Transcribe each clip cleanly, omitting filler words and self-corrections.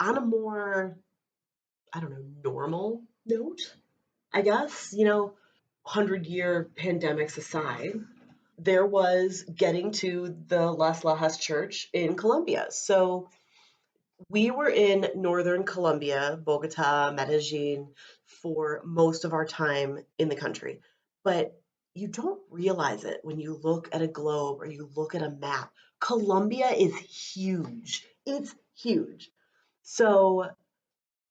on a more, I don't know, normal note, I guess, 100-year pandemics aside, there was getting to the Las Lajas church in Colombia. So we were in northern Colombia, Bogota, Medellin, for most of our time in the country. But you don't realize it when you look at a globe or you look at a map. Colombia is huge. It's huge. So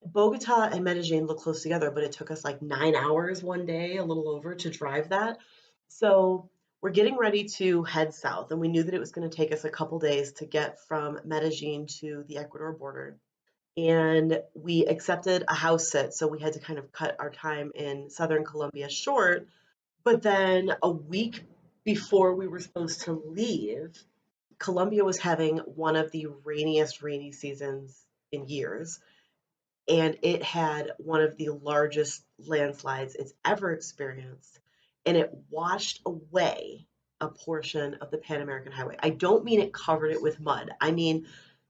Bogota and Medellin look close together, but it took us like 9 hours one day, a little over, to drive that. So we're getting ready to head south, and we knew that it was going to take us a couple days to get from Medellin to the Ecuador border. And we accepted a house sit, so we had to kind of cut our time in southern Colombia short. But then a week before we were supposed to leave, Colombia was having one of the rainiest rainy seasons in years, and it had one of the largest landslides it's ever experienced, and it washed away a portion of the Pan American Highway. I don't mean it covered it with mud. I mean,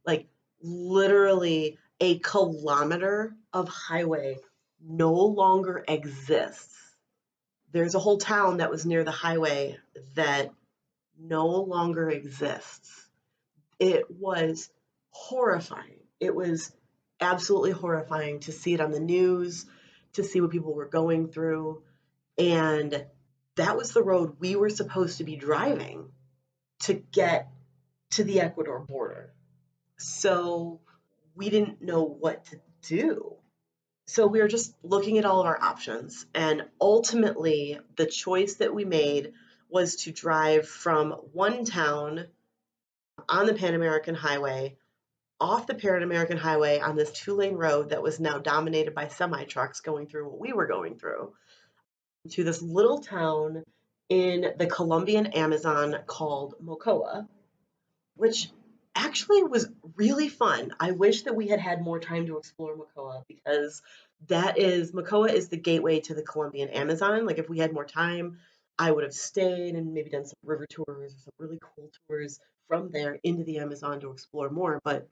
like, literally a kilometer of highway no longer exists. There's a whole town that was near the highway that no longer exists. It was horrifying. It was absolutely horrifying to see it on the news, to see what people were going through. And that was the road we were supposed to be driving to get to the Ecuador border. So we didn't know what to do. So we were just looking at all of our options. And ultimately, the choice that we made was to drive from one town on the Pan American Highway off the Pan American Highway on this 2-lane road that was now dominated by semi-trucks going through what we were going through, to this little town in the Colombian Amazon called Mocoa, which actually was really fun. I wish that we had had more time to explore Mocoa, because Mocoa is the gateway to the Colombian Amazon. Like, if we had more time, I would have stayed and maybe done some river tours or some really cool tours from there into the Amazon to explore more, but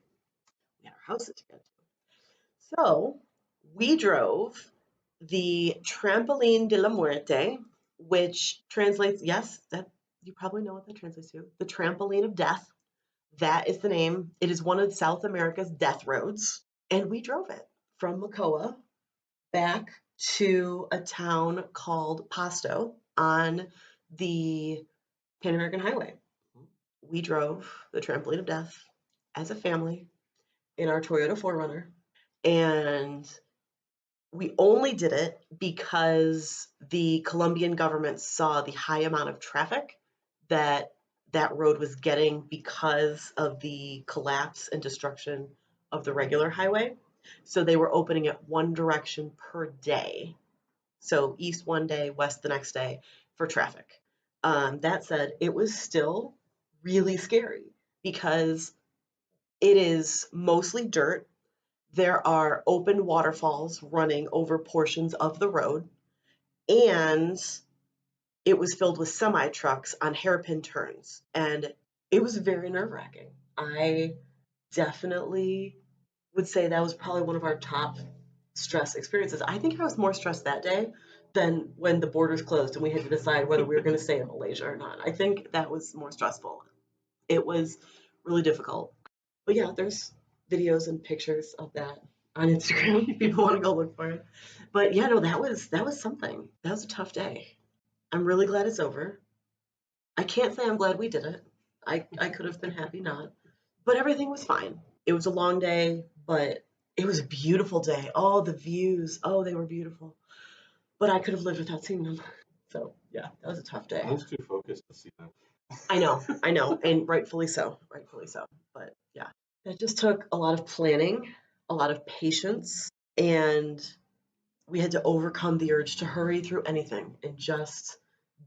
we had our houses to get to. So we drove the Trampolin de la Muerte, which translates, yes, that you probably know what that translates to, the Trampoline of Death. That is the name. It is one of South America's death roads. And we drove it from Mocoa back to a town called Pasto on the Pan American Highway. We drove the Trampoline of Death as a family in our Toyota 4Runner. And we only did it because the Colombian government saw the high amount of traffic that road was getting because of the collapse and destruction of the regular highway. So they were opening it one direction per day. So east one day, west the next day for traffic. That said, it was still really scary because it is mostly dirt. There are open waterfalls running over portions of the road, and it was filled with semi-trucks on hairpin turns, and it was very nerve-wracking. I definitely would say that was probably one of our top stress experiences. I think I was more stressed that day than when the borders closed and we had to decide whether we were going to stay in Malaysia or not. I think that was more stressful. It was really difficult. But yeah, there's videos and pictures of that on Instagram if people want to go look for it. But yeah, no, that was something. That was a tough day. I'm really glad it's over. I can't say I'm glad we did it. I could have been happy not. But everything was fine. It was a long day, but it was a beautiful day. Oh, the views. Oh, they were beautiful. But I could have lived without seeing them. So yeah, that was a tough day. I was too focused to see them. I know, and rightfully so. But yeah, that just took a lot of planning, a lot of patience, and we had to overcome the urge to hurry through anything and just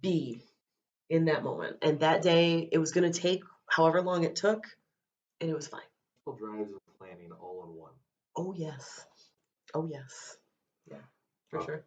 be in that moment. And that day, it was going to take however long it took, and it was fine. Drives and planning all in one. Oh yes, yeah, for sure.